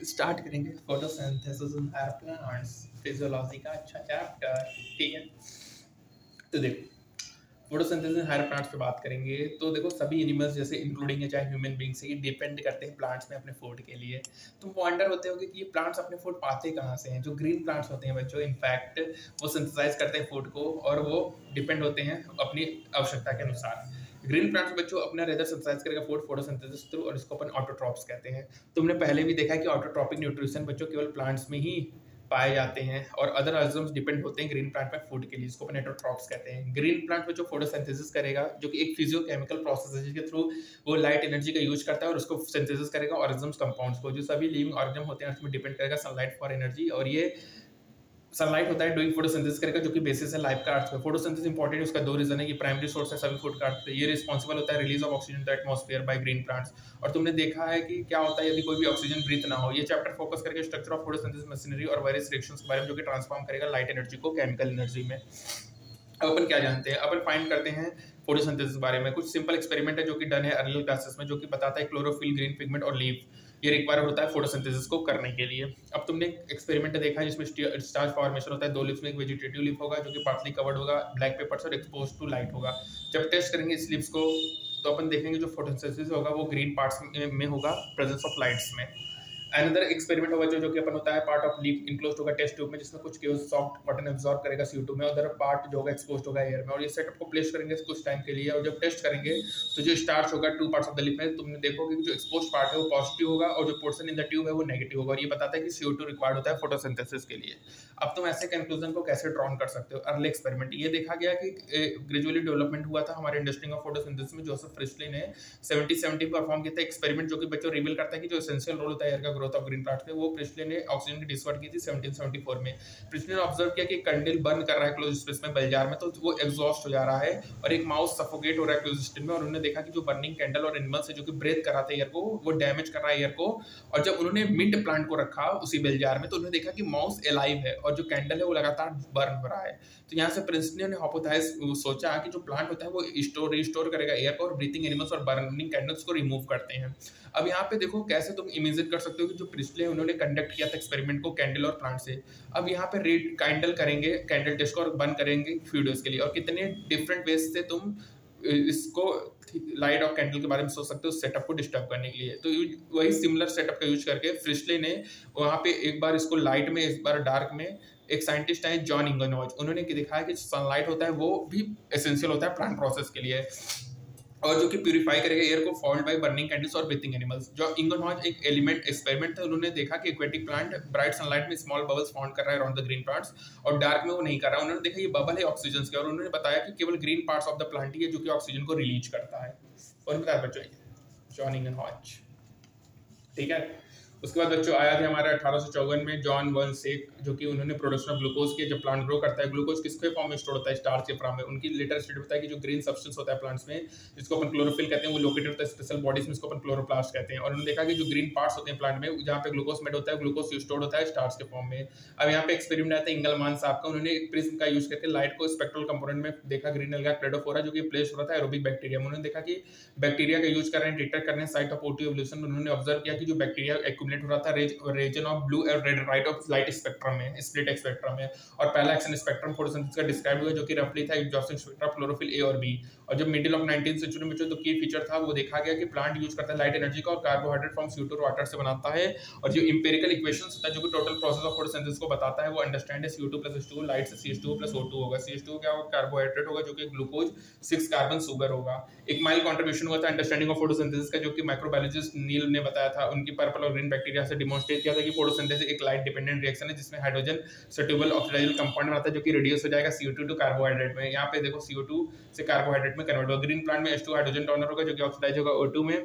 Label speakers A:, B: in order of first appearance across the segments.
A: Start करेंगे photosynthesis in higher plants physiology का अच्छा चैप्टर। ठीक है, तो देखो फोटोसिंथेसिस इन हायर प्लांट्स पे बात करेंगे। तो देखो सभी एनिमल्स जैसे इंक्लूडिंग है चाहे ह्यूमन बींग्स ये डिपेंड करते हैं प्लांट्स में अपने फूड के लिए। तुम वंडर होते हो कि ये प्लांट्स अपने फूड पाते कहाँ से हैं। जो ग्रीन प्लांट्स होते हैं बच्चों, इनफैक्ट वो सिंथेसाइज करते हैं फूड को और वो डिपेंड होते हैं अपनी आवश्यकता के अनुसार। ग्रीन प्लांट्स बच्चों अपना रेदर सिंथेसाइज करेगा फूड फोटोसिंथेसिस थ्रू, और इसको अपन ऑटोट्रॉप्स कहते हैं। तुमने पहले भी देखा है कि ऑटोट्रॉपिक न्यूट्रिशन बच्चों केवल प्लांट्स में ही पाए जाते हैं और अदर ऑर्गेनिज्म्स डिपेंड होते हैं ग्रीन प्लांट पे फूड के लिए, इसको अपन हेटेरोट्रॉप्स कहते हैं। ग्रीन प्लांट में जो फोटोसिंथेसिस करेगा जो कि एक फिजियोकेमिकल प्रोसेस है जिसके थ्रू वो लाइट एनर्जी का यूज करता है और उसको सिंथेसिस करेगा ऑर्गेनिज्म्स कंपाउंड्स को। जो सभी लिविंग ऑर्गेनिज्म होते हैं उसमें डिपेंड करेगा सनलाइट फॉर एनर्जी, और ये सनलाइट होता है डूइंग फोटोसिंथेसिस करेगा जो कि बेसिस है लाइफ का अर्थ पे। फोटोसिंथेसिस इंपॉर्टेंट है, उसका दो रीजन है कि प्राइमरी सोर्स है सभी फूड का अर्थ पे, ये रिस्पांसिबल होता है release of oxygen to atmosphere by green plants. और तुमने देखा है कि क्या होता है यदि कोई भी ऑक्सीजन ब्रीथ ना हो। ये चैप्टर फोकस करके स्ट्रक्चर ऑफ फोटोसिंथेसिस मशीनरी और वेरियस रिएक्शंस के बारे में जो कि ट्रांसफॉर्म करेगा लाइट एनर्जी को केमिकल एनर्जी में। अब अपन क्या जानते हैं, अपन फाइंड करते हैं फोटोसिंथेसिस के बारे में। कुछ सिंपल एक्सपेरिमेंट है जो कि डन है अर्लियर क्लासेस में, जो कि बताता है क्लोरोफिल, ग्रीन पिगमेंट और लीफ ये रिक्वायर होता है फोटोसिंथेसिस को करने के लिए। अब तुमने एक्सपेरिमेंट देखा है जिसमें स्टार्च फॉर्मेशन होता है। दो लीव्स में एक वेजिटेटिव लीफ होगा जो कि पार्टली कवर्ड होगा ब्लैक पेपर से और एक्सपोज टू लाइट होगा। जब टेस्ट करेंगे इस लीव्स को तो अपन देखेंगे जो फोटोसिंथेसिस होगा वो ग्रीन पार्ट्स में होगा प्रेजेंस ऑफ लाइट्स में। अनदर एक्सपेरिमेंट होगा जो कि अपन होता है पार्ट ऑफ लीफ इनक्लोज्ड होगा टेस्ट ट्यूब में, जिसमें कुछ सॉफ्ट कॉटन एब्जॉर्ब करेगा CO2 में, उधर पार्ट जो होगा एक्सपोज्ड होगा एयर में। और ये सेटअप को प्लेस करेंगे कुछ टाइम के लिए और जब टेस्ट करेंगे तो जो स्टार्च होगा two parts of the leaf में, तुमने देखोगे कि जो एक्सपोज्ड पार्ट है वो पॉजिटिव होगा और जो पोर्शन इन द ट्यूब है वो नेगेटिव होगा। और ये बताता है कि CO2 रिक्वायर्ड होता है फोटोसिंथेसिस के लिए। अब तुम ऐसे कंक्लूजन को कैसे ड्रॉन कर सकते हो। अर्ली एक्सपेरिमेंट ये देखा गया कि ग्रेजुअली डेवलपमेंट हुआ था हमारे इंडस्ट्री ऑफ फोटोसिंथेसिस में। जोसेफ फ्रिस्ले ने 70 परफॉर्म किया था एक्सपेरिमेंट जो कि बच्चों रिवील करता है कि जो एसेंशियल रोल होता है एयर का ग्रोथ ऑफ ग्रीन प्लांट्स में, वो प्रिस्ले ने ऑक्सीजन की डिस्कवर की थी 1774 में। प्रिस्ले ने ऑब्जर्व किया कि कैंडल बर्न कर रहा है क्लोज स्पेस में बलजार में, तो वो एग्जॉस्ट हो जा रहा है और एक माउस सफोकेट हो रहा है क्लोज स्पेस में। और उन्होंने देखा कि जो बर्निंग कैंडल और एनिमल्स है जो कि ब्रेथ कर रहा था एयर को, वो डैमेज कर रहा है एयर को। और जब उन्होंने मिंट प्लांट को रखा उसी बेलजार में तो उन्होंने देखा कि माउस एलाइव है और जो कैंडल है वो लगातार बर्न हो रहा है। तो यहाँ से प्रिंसले ने हाइपोथेसिस सोचा कि जो प्लांट होता है वो रिस्टोर करेगा एयर को और ब्रीथिंग एनिमल्स और बर्निंग कैंडल्स को रिमूव करते हैं। अब यहाँ पे देखो कैसे तुम इमेजिन कर सकते हो कि जो प्रिस्ले उन्होंने कंडक्ट किया था एक्सपेरिमेंट को कैंडल और प्लांट से। अब यहाँ पे रेड कैंडल करेंगे, कैंडल टेस्ट को और बर्न करेंगे फ्यू डेज के लिए, और कितने डिफरेंट वेज से तुम इसको लाइट ऑफ कैंडल के बारे में सोच सकते हो सेटअप को डिस्टर्ब करने के लिए। तो वही सिमिलर सेटअप का यूज करके फ्रिस्ले ने वहाँ पे एक बार इसको लाइट में एक बार डार्क में, एक साइंटिस्ट है जॉन इंगनहॉज, उन्होंने दिखाया कि सनलाइट होता है वो भी एसेंशियल होता है प्लांट प्रोसेस के लिए और जो कि प्यूरिफाई करेगा एयर को फॉल्ड बाय बर्निंग कैंडल्स और ब्रीथिंग एनिमल्स। जो इंगनहॉज एक एलिमेंट एक्सपेरिमेंट था, उन्होंने देखा कि एक्वेटिक प्लांट ब्राइट सनलाइट में स्मॉल बबल्स फाउंड कर रहा है अराउंड द ग्रीन पार्ट्स और डार्क में वो नहीं कर रहा है। उन्होंने देखा ये बबल है ऑक्सीजन के और उन्होंने बताया कि केवल green parts of the plant ही है जो कि ऑक्सीजन को रिलीज करता है। और बताया बच्चों जॉन इंगनहॉज। ठीक है, उसके बाद बच्चों आया था हमारा 1854 में जॉन वनसेक, जो कि उन्होंने प्रोडक्शन ऑफ ग्लूकोज के जब प्लांट ग्रो करता है ग्लूकोज किसके फॉर्म में स्टोर होता है स्टार्च के फॉर्म में। उनकी लेटर स्टेट बताया कि जो ग्रीन सब्सटेंस होता है प्लांट्स में जिसको अपन क्लोरोफिल कहते हैं वो लोकेटेड होता है स्पेशल बॉडीज में, इसको अपन क्लोरोप्लास्ट कहते हैं। और उन्होंने देखा कि जो ग्रीन पार्ट्स होते हैं प्लांट में जहाँ पे ग्लूकोज मेड होता है ग्लूकोज स्टोर होता है स्टार्च के फॉर्म में। अब यहाँ पे एक्सपेरिमेंट आता है इंगलमान साहब का, उन्होंने एक प्रिज्म का यूज करके लाइट को स्पेक्ट्रल कंपोनेंट में देखा ग्रीन अलगा क्लेडोफोरा जो कि प्लेस हो रहा था एरोबिक बैक्टीरिया में। उन्होंने देखा कि बैक्टीरिया का यूज कर रहे हैं डिटेक्ट करने साइट ऑफ O2 एवोल्यूशन। उन्होंने ऑब्जर्व किया कि जो बैक्टीरिया एक्यूमुलेट हो रहा था रीजन ऑफ ब्लू और red right of light spectrum में, स्प्लिट स्पेक्ट्रम में। और पहला एक्शन स्पेक्ट्रम फोटोसिंथेसिस का डिस्क्राइब हुआ जो कि रफली था एग्जॉस्टिंग स्पेक्ट्रम क्लोरोफिल A और B। और जब मिडिल ऑफ 19th सेंचुरी में जो की फीचर था वो देखा गया कि प्लांट यूज करता है लाइट एनर्जी का और कार्बोहाइड्रेट फ्रॉम CO2 और वाटर से बनाता है। और जो इंपेरिकल इक्वेशंस होता है जो कि टोटल प्रोसेस ऑफ फोटोसिंथेसिस को बताता है वो अंडरस्टैंड है CO2 + H2O लाइट से CH2O + O2 होगा। CH2O क्या होगा कार्बोहाइड्रेट होगा जो कि ग्लूकोज 6 कार्बन शुगर होगा। एक माइल कंट्रीब्यूशन हुआ था अंडरस्टैंडिंग ऑफ फोटोसिंथेसिस का जो कि माइक्रोबायोलॉजिस्ट नील ने बताया था, उनकी पर्पल और ग्रीन बैक्टीरिया से डिमॉन्स्ट्रेट किया था कि फोटोसिंथेसिस एक लाइट डिपेंडेंट रिएक्शन है जिसमें हाइड्रोजन सल्यूबल ऑक्सीडाइजल कंपाउंड बनाता है जो कि रिड्यूस हो जाएगा CO2 टू कार्बोहाइड्रेट में। यहाँ पे देखो CO2 से कार्बोहाइड्रेट में कन्वर्ट होगा। ग्रीन प्लांट में H2 हाइड्रोजन डोनर होगा जो कि ऑक्सीडाइज होगा O2 में।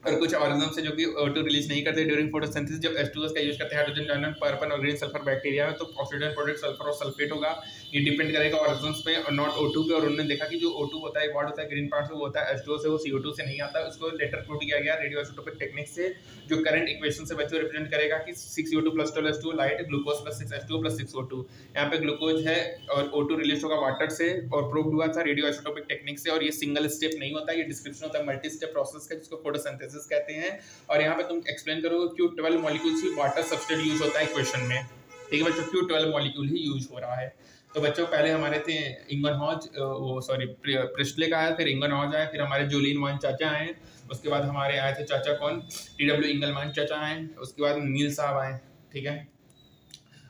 A: और कुछ ऑर्गेनिज्म है जो कि O2 रिलीज नहीं करते ड्यूरिंग फोटोसिंथेसिस जब H2S का यूज करते हैं हाइड्रोजन डोनर पर्पल और ग्रीन सल्फर बैक्टीरिया में, तो ऑक्सीडेंट प्रोडक्ट सल्फर और सल्फेट होगा। ये डिपेंड करेगा ऑरिजिन्स पे और नॉट O2 पे। और उन्होंने देखा कि जो O2 होता है व्हाट होता है ग्रीन पार्ट से, वो होता है H2O से, वो CO2 से नहीं आता। उसको लेटर प्रूव किया गया रेडियो आइसोटोपिक टेक्निक से, जो करंट इक्वेशन से बच्चों रिप्रेजेंट करेगा कि 6CO2 + 12 H2O light, glucose + 6 H2O + 6 O2। यहाँ पे ग्लूकोज है और O2 रिलीज होगा वाटर से और प्रूव हुआ था रेडियो आइसोटोपिक टेक्निक से। और ये सिंगल स्टेप नहीं होता, ये डिस्क्रिप्शन होता है मल्टी स्टेप प्रोसेस का, जिसको फोटोसिंथेसिस कहते हैं। और यहाँ पे तुम एक्सप्लेन करोगे क्यों 12 मॉलिक्यूल्स ही वाटर सब्सटेंस यूज होता है इक्वेशन में, ठीक है बच्चों, क्यों 12 मॉलिक्यूल ही यूज हो रहा है। तो बच्चों पहले हमारे थे इंगनहॉज, वो सॉरी प्रिस्टले का आया, फिर इंगनहॉज आया, फिर हमारे जूलियन वन चाचा आए, उसके बाद हमारे आए थे चाचा कौन, TW इंगलमैन चाचा आए, उसके बाद नील साहब आए, ठीक है।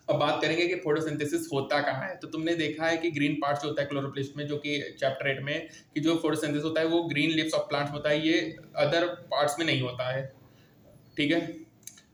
A: अब बात करेंगे कि फोटोसिंथेसिस होता कहाँ है। तो तुमने देखा है कि ग्रीन पार्ट्स होता है क्लोरोप्लास्ट में, जो कि चैप्टर 8 में, कि जो फोटोसिंथेसिस होता है वो ग्रीन लीव्स ऑफ प्लांट्स होता है, ये अदर पार्ट्स में नहीं होता है, ठीक है।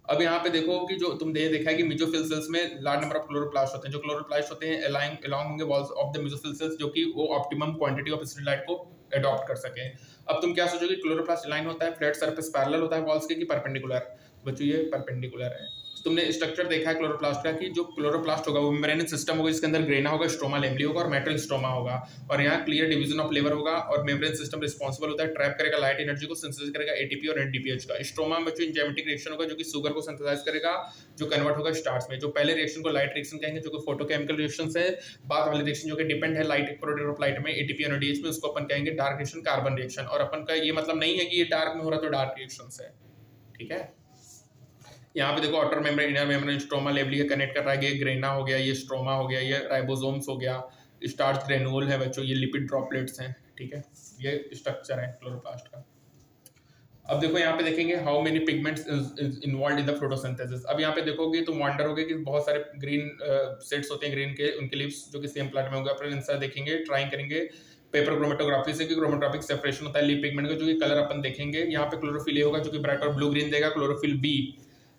A: अब यहाँ पे देखो कि जो तुम देखा है कि मेसोफिल सेल्स में लार्ज नंबर ऑफ क्लोरोप्लास्ट होते हैं। जो क्लोरोप्लास्ट होते हैं अलोंग होंगे walls of the mesophyll cells, जो कि वो ऑप्टिमम क्वांटिटी ऑफ सनलाइट को अडॉप्ट कर सके। अब तुम क्या सोचोगे, क्लोरोप्लास्ट लाइन होता है फ्लैट सरफेस पैरेलल होता है वॉल्स के कि परपेंडिकुलर? बच्चों ये परपेंडिकुलर है। तुमने स्ट्रक्चर देखा है क्लोरोप्लास्ट का कि जो क्लोरोप्लास्ट होगा वो मेम्ब्रेनस सिस्टम होगा, जिसके अंदर ग्रेना होगा, स्ट्रोमा लेमली होगा और मेटल स्ट्रोमा होगा। और यहाँ क्लियर डिवीजन ऑफ लेबर होगा और मेम्ब्रेन सिस्टम रिस्पांसिबल होता है, ट्रैप करेगा लाइट एनर्जी को, सिंथेसाइज करेगा ATP और NADPH का। स्ट्रोमा में जो एंजाइमेटिक रिएक्शन होगा जो कि शुगर को सिंथेसाइज करेगा, जो कन्वर्ट होगा स्टार्च में। जो पहले रिएक्शन को लाइट रिएक्शन कहेंगे, जो कि फोटोकेमिकल रिएक्शन है। बाद वाले रिएक्शन जो कि डिपेंड है लाइट प्रोडक्ट ऑफ लाइट में ATP और NADH में, उसको अपन कहेंगे डार्क रिएक्शन, कार्बन रिएक्शन। और अपन का ये मतलब नहीं है कि ये डार्क में हो रहा तो डार्क रिएक्शन है, ठीक है। यहाँ पे देखो outer membrane, inner membrane, stroma लेवली का कनेक्ट कर रहा है, ये ग्रेना हो गया, ये स्ट्रोमा हो गया, ये राइबोसोम्स हो गया, स्टार्च ग्रेनुल है बच्चों, ये लिपिड ड्रॉपलेट्स हैं, ठीक है। ये स्ट्रक्चर है क्लोरोप्लास्ट का। अब देखो यहाँ पे देखेंगे how many pigments involve in the photosynthesis. अब यहाँ पे देखोगे तो वंडर होगे कि बहुत सारे ग्रीन सेट्स होते हैं ग्रीन के, उनके लीव्स जो कि सेम प्लांट में होगा। अपन इंसा देखेंगे, ट्राई करेंगे पेपर क्रोमेटोग्राफी से कि क्रोमेटोग्राफिक सेपरेशन होता है लीफ पिगमेंट का, जो कि कलर अपन देखेंगे। यहाँ पे क्लोरोफिल ए होगा जो कि ब्राइट और ब्लू ग्रीन देगा, क्लोरोफिल बी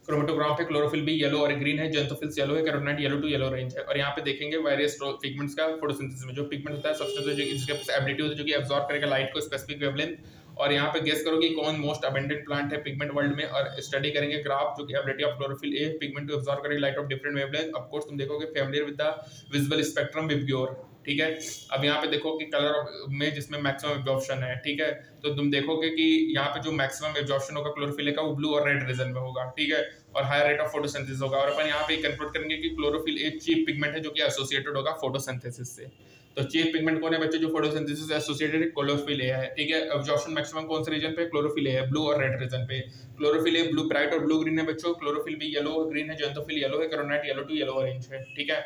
A: क्रोमेटोग्राफ है, क्लोरोफिल बी येलो और ग्रीन है, जेंथोफिल्स येलो है, carotenoid yellow to yellow orange है। और यहाँ पे देखेंगे वेरियस पिगमेंट्स का फोटोसिंथेसिस में। जो पिगमेंट होता है सब्सटेंस जिसके पास एबिलिटी होती है जो कि एब्जॉर्ब करेगा लाइट को स्पेसिफिक वेवलेंथ। और यहाँ पे गेस करो कि कौन मोस्ट अबंडेंट प्लांट है पिगमेंट वर्ल्ड में, और स्टडी करेंगे ग्राफ जो कि ability of chlorophyll a pigment to absorb करेगा light of different wavelength. Of course तुम देखोगे familiar with the visible spectrum VIBGYOR, ठीक है। अब यहाँ पे देखो कि कलर में जिसमें मैक्सिमम एब्जॉर्प्शन है, ठीक है। तो तुम देखोगे कि यहाँ पे जो मैक्सिमम एब्जॉर्प्शन होगा क्लोरोफिल का वो ब्लू और रेड रीजन में होगा, ठीक है। और हायर रेट ऑफ फोटोसिंथेसिस होगा। और अपन यहाँ पे कंक्लूड करेंगे कि क्लोरोफिल ए चीफ पिगमेंट है जो कि एसोसिएटेड होगा फोटोसिंथेसिस से। तो चीफ पिगमेंट कौन है बच्चों जो फोटोसिंथेसिस से एसोसिएटेड है? क्लोरोफिल ए है, ठीक है। एब्जॉर्प्शन मैक्सिमम कौन से रीजन पे? क्लोरोफिल ए है, ब्लू और रेड रीजन पे। क्लोरोफिल ए ब्लू ब्राइट और ब्लू ग्रीन है बच्चों, क्लोरोफिल बी येलो और ग्रीन है, जेंथोफिल येलो है, carotenoid yellow to yellow orange है, ठीक है।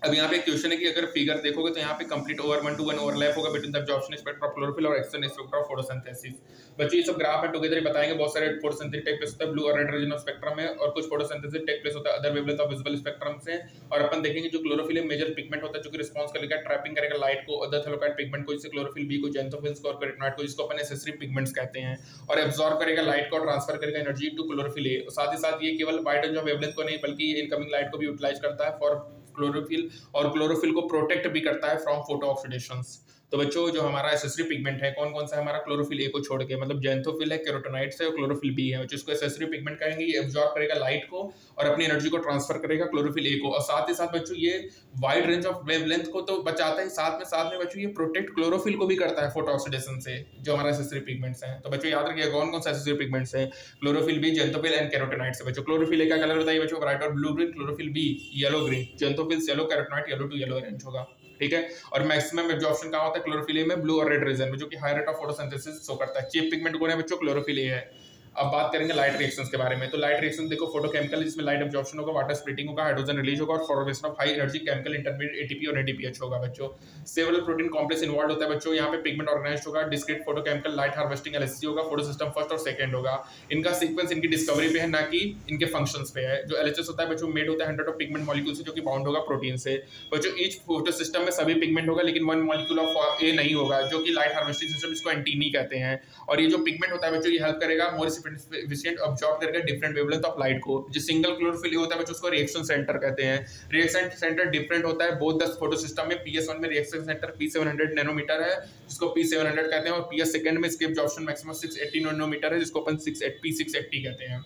A: अब यहाँ पे क्वेश्चन है कि अगर फिगर देखोगे तो यहाँ पे कंप्लीट ओवर 1-to-1 ओवरलैप होगा between the absorption spectrum of chlorophyll और एक्सटर्नल स्पेक्ट्रम ऑफ फोटोसिंथेसिस। बच्चों ये सब ग्राफ है टुगेदर बताएंगे। बहुत सारे फोटोसिंथेसिस टेक प्लेस होता है ब्लू और रेड रीजन ऑफ स्पेक्ट्रम में, और कुछ फोटोसिंथेसिस टेक प्लेस होता है other wavelength of visible spectrum से। और अपन देखेंगे जो क्लोरोफिल मेजर पिगमेंट होता है जो कि रिस्पांस करेगा ट्रैपिंग करेगा लाइट को, अदर थैलोकाइड पिगमेंट को जैसे क्लोरोफिल बी को, जेंथोफिल्स को और कैरोटीनॉइड को, जिसको अपन एसेसरी पिगमेंट्स कहते हैं। और एब्जॉर्ब करेगा लाइट को और ट्रांसफर करेगा एनर्जी टू क्लोरोफिल ए। साथ ही साथ ये केवल वाइड रेंज ऑफ वेवलेंथ को नहीं बल्कि इनकमिंग लाइट को भी यूटिलाइज करता है फॉर क्लोरोफिल, और क्लोरोफिल को प्रोटेक्ट भी करता है फ्रॉम फोटो ऑक्सीडेशंस। तो बच्चों जो हमारा एसेसरी पिगमेंट है कौन कौन सा है हमारा? क्लोरोफिल ए को छोड़ के, मतलब जेंथोफिल है, कैरोटीनॉइड है और क्लोरोफिल बी है, जिसको एसेसरी पिगमेंट कहेंगे। ये एब्जॉर्ब करेगा लाइट को और अपनी एनर्जी को ट्रांसफर करेगा क्लोरोफिल ए को। और साथ ही साथ बच्चों ये वाइड रेंज ऑफ वेवलेंथ को तो बचाता है, साथ में बच्चों ये प्रोटेक्ट क्लोरोफिल को भी करता है फोटो ऑक्सीडेशन से, जो हमारा एसेसरी पिगमेंट्स हैं। तो बच्चों याद रखिएगा कौन कौन सा एसेसरी पिगमेंट्स है? Chlorophyll B, xanthophyll and carotenoid से। बच्चों क्लोरोफिल ए का कलर बताइए बच्चों, ब्राइट और blue green, chlorophyll B yellow green, xanthophyll yellow, carotenoid yellow to yellow orange होगा, ठीक है। और मैक्सिमम एब्जॉर्प्शन कहाँ होता है? क्लोरोफिल ए में, ब्लू और रेड रीजन में, जो कि high rate of photosynthesis show करता है। चीफ पिगमेंट कौन है बच्चों? क्लोरोफिल ए है। अब बात करेंगे लाइट रिएक्शंस के बारे में। तो लाइट रिएक्शन देखो फोटोकेमिकल, जिसमें लाइट एब्जॉर्प्शन होगा, वाटर स्प्लिटिंग होगा, हाइड्रोजन रिलीज होगा और formation of high energy chemical intermediate ATP और NADPH होगा बच्चों। सेवरल प्रोटीन कॉम्प्लेक्स इन्वॉल्व होता है बच्चों। यहाँ पे पिगमेंट ऑर्गेनाइज्ड होगा, discrete photochemical light harvesting LHC होगा, फोटो सिस्टम फर्स्ट और सेकंड होगा। इनका सीक्वेंस इनकी डिस्कवरी पे है ना कि इनके फंक्शंस पे है। जो LHS होता है बच्चों मेड होता है 100 ऑफ पिगमेंट मॉलिक्यूल से, जो कि बाउंड होगा प्रोटीन से। बच्चों ईच फोटो सिस्टम में सभी पिगमेंट होगा लेकिन वन मॉलिक्यूल ऑफ ए नहीं होगा, जो कि लाइट हार्वेस्टिंग सिस्टम, इसको एंटीनी कहते हैं। और ये जो पिगमेंट होता है बच्चों ये हेल्प करेगा मोर एफिशिएंट ऑब्जॉर्ब करके डिफरेंट वेवलेंथ ऑफ लाइट को। जो सिंगल क्लोरोफिल होता है बच्चों उसको रिएक्शन सेंटर कहते हैं। रिएक्शन सेंटर डिफरेंट होता है बोथ द फोटो सिस्टम में। PS1 में रिएक्शन सेंटर P700 नैनोमीटर है, जिसको P700 कहते हैं, और PS सेकंड में इसके एब्जॉर्प्शन मैक्सिमम 680 नैनोमीटर है, जिसको अपन P680 कहते हैं।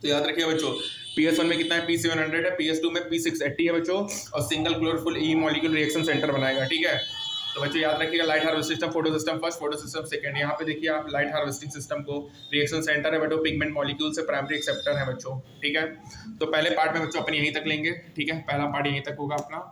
A: तो याद रखिए बच्चों, PS1 में कितना है, P700 है, PS2 में P680 है बच्चों, और सिंगल क्लोरोफिल ई मॉलिक्यूल रिएक्शन सेंटर बनाएगा, ठीक है। तो बच्चों याद रखिएगा, light harvest system, photo system first, photo system second. यहाँ पे देखिए आप लाइट हार्वेस्टिंग सिस्टम को, रिएक्शन सेंटर है बच्चों, पिगमेंट मॉलिक्यूल से प्राइमरी एक्सेप्टर है बच्चों, ठीक है। तो पहले पार्ट में बच्चों अपन यहीं तक लेंगे, ठीक है, पहला पार्ट यहीं तक होगा अपना,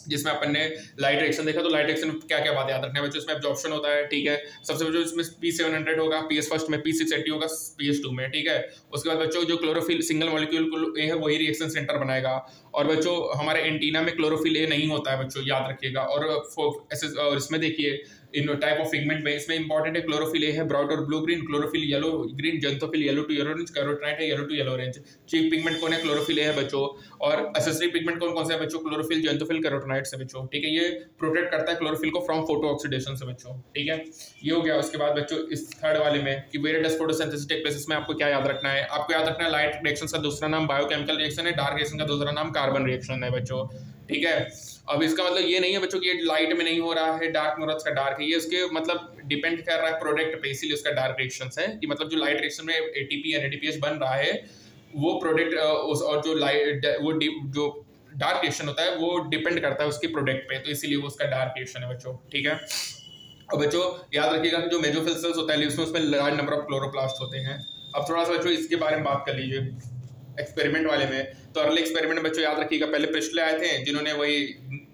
A: जिसमें अपन ने लाइट रिएक्शन देखा। तो लाइट रिएक्शन क्या क्या बात याद रखना है बच्चों, इसमें एब्जॉर्प्शन होता है, ठीक है। सबसे बच्चों इसमें P700 होगा, PS फर्स्ट में P680 होगा, PS2 में, ठीक है। उसके बाद बच्चों जो क्लोरोफिल सिंगल मॉलिक्यूल ए है वही रिएक्शन सेंटर बनाएगा। और बच्चों हमारे एंटीना में क्लोरोफिल ए नहीं होता है बच्चों, याद रखिएगा। और इसमें देखिए इन टाइप ऑफ पिगमेंट में इसमें इंपॉर्टेंट है, क्लोरोफिल ए है ब्राउन और blue green, chlorophyll yellow green, xanthophyll yellow to yellow orange, carotenoid है yellow to yellow orange. Chief pigment कौन है, क्लोरोफिल ए है बच्चों। और एसेसरी पिगमेंट कौन कौन से है बच्चों, क्लोरोफिल, जेंथोफिल, कैरोटीनाइट से बच्चों, ठीक है। ये प्रोटेक्ट करता है क्लोरोफिल को फ्रॉम फोटो ऑक्सीडेशन से बच्चों, ठीक है। ये हो गया। उसके बाद बच्चों इस थर्ड वाले में कि where does photosynthesis take place, इसमें आपको क्या याद रखना है, आपको याद रखना है लाइट रिएक्शन का दूसरा नाम बायोकेमिकल रिएक्शन है, डार्क रिएक्शन का दूसरा नाम कार्बन रिएक्शन है बच्चों, ठीक है। अब इसका मतलब ये नहीं है बच्चों कि ये लाइट में नहीं हो रहा है, डार्क में हो रहा है, उसका डार्क है, ये उसके मतलब डिपेंड कर रहा है प्रोडक्ट पे, इसीलिए उसका डार्क रिएक्शन है। कि मतलब जो लाइट रिएक्शन में एटीपी एनएडीपीएच बन रहा है वो प्रोडक्ट और जो लाइट वो जो डार्क रिएक्शन होता है वो डिपेंड करता है उसके प्रोडक्ट पे, तो इसीलिए वो उसका डार्क रिएक्शन है बच्चों, ठीक है। और बच्चों याद रखिएगा कि जो मेजोफिल सेल्स होता है लीव्स में, उसमें लार्ज नंबर ऑफ क्लोरोप्लास्ट होते हैं। अब थोड़ा सा बच्चों इसके बारे में बात कर लीजिए एक्सपेरिमेंट वाले में। तो अर्ली एक्सपेरिमेंट बच्चों याद रखिएगा, पहले प्रिस्टले आए थे जिन्होंने वही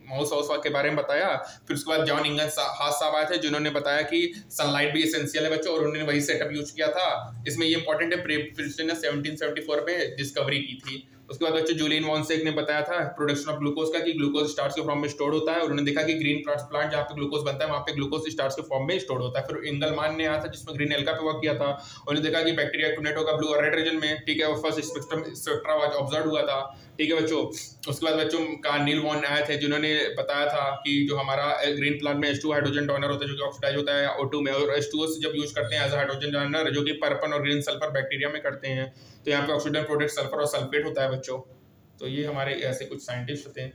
A: माउस हाउस के बारे में बताया, फिर उसके बाद जॉन इंगन हास साहब आए थे जिन्होंने बताया कि सनलाइट भी एसेंशियल है बच्चों, और उन्होंने वही सेटअप यूज किया था। इसमें ये इंपॉर्टेंट है, प्रिस्टले ने 1774 में डिस्कवरी की थी। उसके बाद बच्चों जूलियन वॉन्सेक ने बताया था प्रोडक्शन ऑफ ग्लूकोज का, कि ग्लूकोज स्टार्च के फॉर्म में स्टोर होता है, और उन्होंने देखा कि ग्रीन प्लांट जहाँ पे ग्लूकोज बनता है वहाँ पे ग्लूकोज स्टार्च के फॉर्म में स्टोर होता है। फिर इंगलमान ने आया था जिसमें ग्रीन एल्का पे वर्क किया था, उन्होंने देखा कि बैक्टीरिया एक्टिवेट होगा ब्लू और रेड रीजन में, ठीक है। और फर्स्ट स्पेक्ट्रा ऑब्जर्व हुआ था, ठीक है बच्चों। उसके बाद बच्चों कार्निल वॉन आए थे जिन्होंने बताया था कि जो हमारा ग्रीन प्लांट में H2 हाइड्रोजन डोनर होता है जो कि ऑक्सीडाइज होता है O2 में, और H2O से जब यूज करते हैं एज हाइड्रोजन डोनर जो कि पर्पल और ग्रीन सल्फर बैक्टीरिया में करते हैं, तो यहाँ पे ऑक्सीजन प्रोडक्ट सल्फर और सल्फेट होता है बच्चों। तो ये हमारे ऐसे कुछ साइंटिस्ट होते हैं।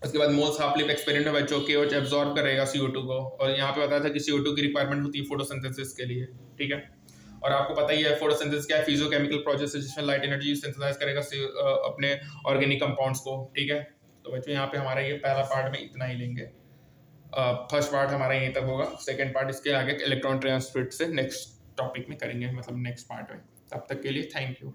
A: उसके बाद मोल्स हाफ लिप एक्सपेरिमेंट में बच्चों KOH एब्जॉर्ब करेगा CO2 को, और यहाँ पे बताया था कि CO2 की रिक्वायरमेंट होती है फोटोसिंथेसिस के लिए, ठीक है। और आपको पता ही है फोटोसिंथेसिस क्या है, फिजियोकेमिकल प्रोसेस है जिसमें लाइट एनर्जी सिंथेसाइज करेगा अपने ऑर्गेनिक कंपाउंड्स को, ठीक है। तो बच्चों यहाँ पे हमारा ये पहला पार्ट में इतना ही लेंगे, फर्स्ट पार्ट हमारा यहीं तक होगा, सेकंड पार्ट इसके आगे इलेक्ट्रॉन ट्रांसपोर्ट से नेक्स्ट टॉपिक में करेंगे, मतलब नेक्स्ट पार्ट में। तब तक के लिए थैंक यू।